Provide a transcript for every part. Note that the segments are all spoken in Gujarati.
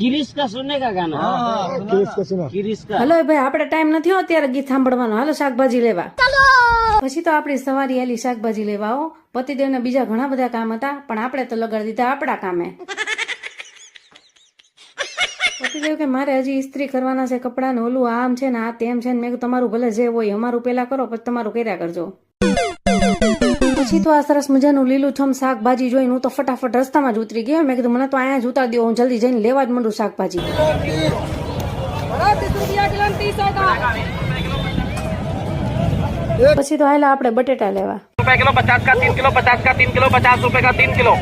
किरिश का सुनने का गाना હલો ભાઈ આપણે ટાઈમ નથી હો અત્યારે ગીત સાંભળવાનો. હાલો શાકભાજી લેવા. પછી તો આપણી સવારી આલી શાકભાજી લેવા આવો. પતિદેવને બીજા ઘણા બધા કામ હતા પણ આપણે તો લગાડી દીધા આપણા કામે. પતિદેવ કે મારે હજી ઇસ્ત્રી કરવાના છે કપડાં ને ઓલું આમ છે ને આ તેમ છે ને. મેં કીધું તમારું ભલે જે હોય અમારું પેલા કરો પછી તમારું કર્યા કરજો. પછી તો આ સરસ મજાનું લીલુંછમ શાકભાજી જોઈને હું તો ફટાફટ રસ્તામાં જ ઉતરી ગયો. મેં કીધું મને તો અહીંયા જ ઉતાર દો, હું જલ્દી જઈને લેવા જ માંડું શાકભાજી. પછી તો હાલા આપણે બટેટા લેવા. किलो 50 का 3 किलो 50 का 3 किलो 50 रुपए का 3 किलो।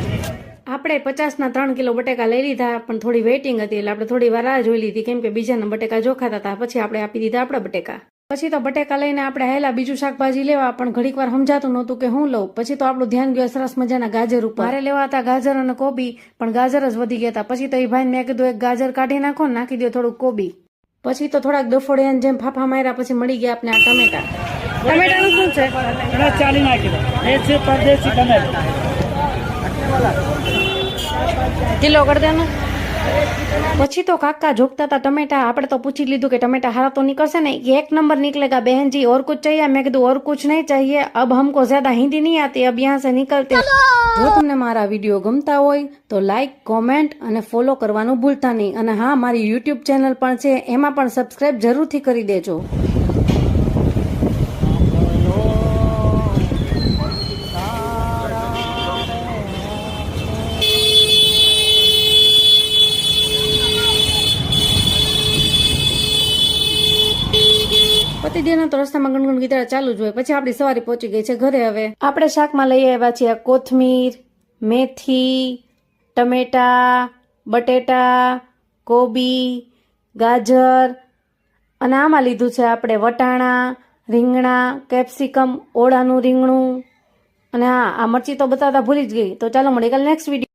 આપણે 50 ના 3 કિલો બટેકા લઈ લીધા પણ થોડી વેઇટિંગ હતી એટલે આપણે થોડી વાર રાહ જોઈ લીધી કેમ કે બીજાના બટેકા જોખાતા હતા. પછી આપણે આપી દીધા આપણા બટેકા. પછી તો બટેકા લઈને આપણે હેલા બીજું શાકભાજી લેવા પણ ઘડીક વાર સમજાતું નહોતું કે હું લઉં. પછી તો આપણું ધ્યાન ગયું સરસ મજાના ગાજર ઉપર. મારે લેવા હતા ગાજર અને કોબી પણ ગાજર જ વધી ગયા હતા. પછી તો એ ભાઈને મેં કીધું એક ગાજર કાઢી નાખો ને નાખી દો થોડું કોબી. પછી તો થોડાક દફોડિયાની જેમ ફાફા માર્યા પછી મળી ગયા આપણે આ ટમેટા. ટમેટાનું શું છે? 40 किलो ऐसे परदेसी टमाटर કિલો કરી દેનું. પછી તો કાકા જોગતા હતા ટમેટા. આપણે તો પૂછી લીધું કે ટમેટા હારા તો નીકળશે ને? એક नंबर निकलेगा बहन जी, और कुछ चाहिए? मैं કીધું और कुछ नहीं चाहिए, अब हमको ज्यादा हिंदी नहीं आती, अब यहाँ से निकलते. જો તમને મારા વિડીયો ગમતા હોય તો લાઈક, કોમેન્ટ અને ફોલો કરવાનું ભૂલતા નહીં. અને હા, મારી યુટ્યુબ ચેનલ પણ છે, એમાં પણ સબસ્ક્રાઇબ જરૂરથી કરી દેજો. પતિદેવના તો રસ્તામાં ગણગણ ગીતડા ચાલુ જ હોય. પછી આપણી સવારી પહોંચી ગઈ છે ઘરે. હવે આપણે શાકમાં લઈ આવ્યા છીએ કોથમીર, મેથી, ટમેટા, બટેટા, કોબી, ગાજર અને આમાં લીધું છે આપણે વટાણા, રીંગણા, કેપ્સિકમ, ઓળાનું રીંગણું અને હા આ મરચી તો બતાવતા ભૂલી જ ગઈ. તો ચાલો મળીએ કાલે નેક્સ્ટ વિડીયો.